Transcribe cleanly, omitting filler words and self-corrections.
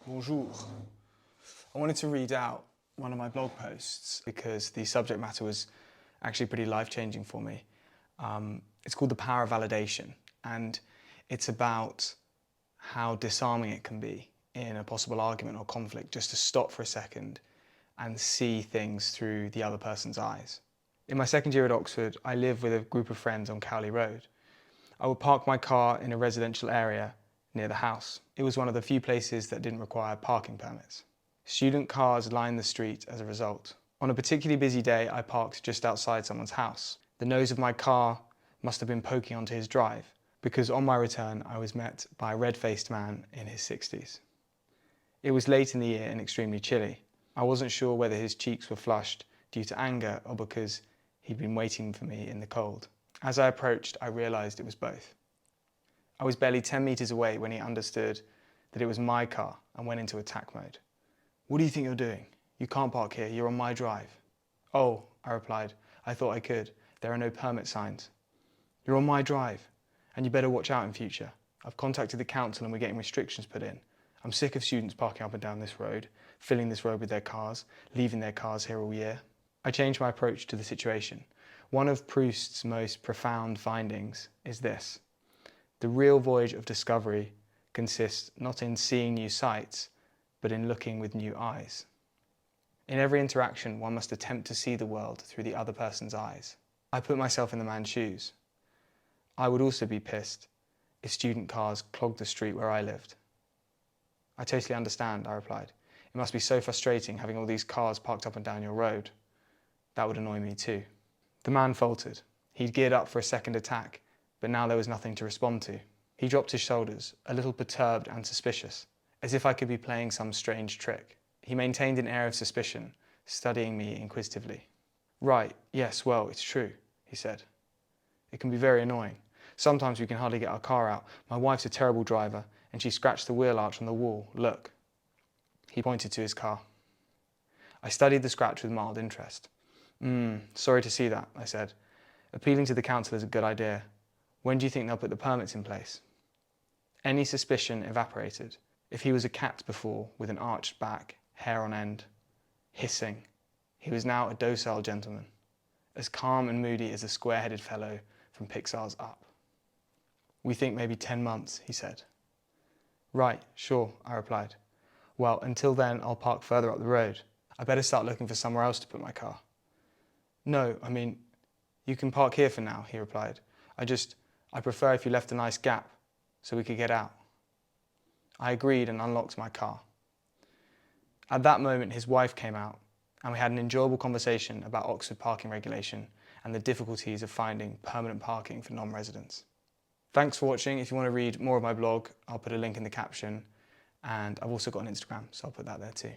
Bonjour. I wanted to read out one of my blog posts because the subject matter was actually pretty life-changing for me. It's called The Power of Validation, and it's about how disarming it can be in a possible argument or conflict just to stop for a second and see things through the other person's eyes. In my second year at Oxford, I lived with a group of friends on Cowley Road. I would park my car in a residential area near the house. It was one of the few places that didn't require parking permits. Student cars lined the street as a result. On a particularly busy day, I parked just outside someone's house. The nose of my car must have been poking onto his drive, because on my return I was met by a red-faced man in his 60s. It was late in the year and extremely chilly. I wasn't sure whether his cheeks were flushed due to anger or because he'd been waiting for me in the cold. As I approached, I realised it was both. I was barely 10 metres away when he understood that it was my car and went into attack mode. "What do you think you're doing? You can't park here, you're on my drive." "Oh," I replied, "I thought I could. There are no permit signs." "You're on my drive, and you better watch out in future. I've contacted the council and we're getting restrictions put in. I'm sick of students parking up and down this road, filling this road with their cars, leaving their cars here all year." I changed my approach to the situation. One of Proust's most profound findings is this: the real voyage of discovery consists not in seeing new sights, but in looking with new eyes. In every interaction, one must attempt to see the world through the other person's eyes. I put myself in the man's shoes. I would also be pissed if student cars clogged the street where I lived. "I totally understand," I replied. "It must be so frustrating having all these cars parked up and down your road. That would annoy me too." The man faltered. He'd geared up for a second attack, but now there was nothing to respond to. He dropped his shoulders, a little perturbed and suspicious, as if I could be playing some strange trick. He maintained an air of suspicion, studying me inquisitively. "Right, yes, well, it's true," he said. "It can be very annoying. Sometimes we can hardly get our car out. My wife's a terrible driver, and she scratched the wheel arch on the wall. Look." He pointed to his car. I studied the scratch with mild interest. Sorry to see that," I said. "Appealing to the council is a good idea. When do you think they'll put the permits in place?" Any suspicion evaporated. If he was a cat before, with an arched back, hair on end, hissing, he was now a docile gentleman, as calm and moody as a square-headed fellow from Pixar's Up. "We think maybe 10 months, he said. "Right, sure," I replied. "Well, until then I'll park further up the road. I better start looking for somewhere else to put my car." "No, I mean, you can park here for now," he replied. I prefer if you left a nice gap so we could get out." I agreed and unlocked my car. At that moment, his wife came out, and we had an enjoyable conversation about Oxford parking regulation and the difficulties of finding permanent parking for non-residents. Thanks for watching. If you want to read more of my blog, I'll put a link in the caption, and I've also got an Instagram, so I'll put that there too.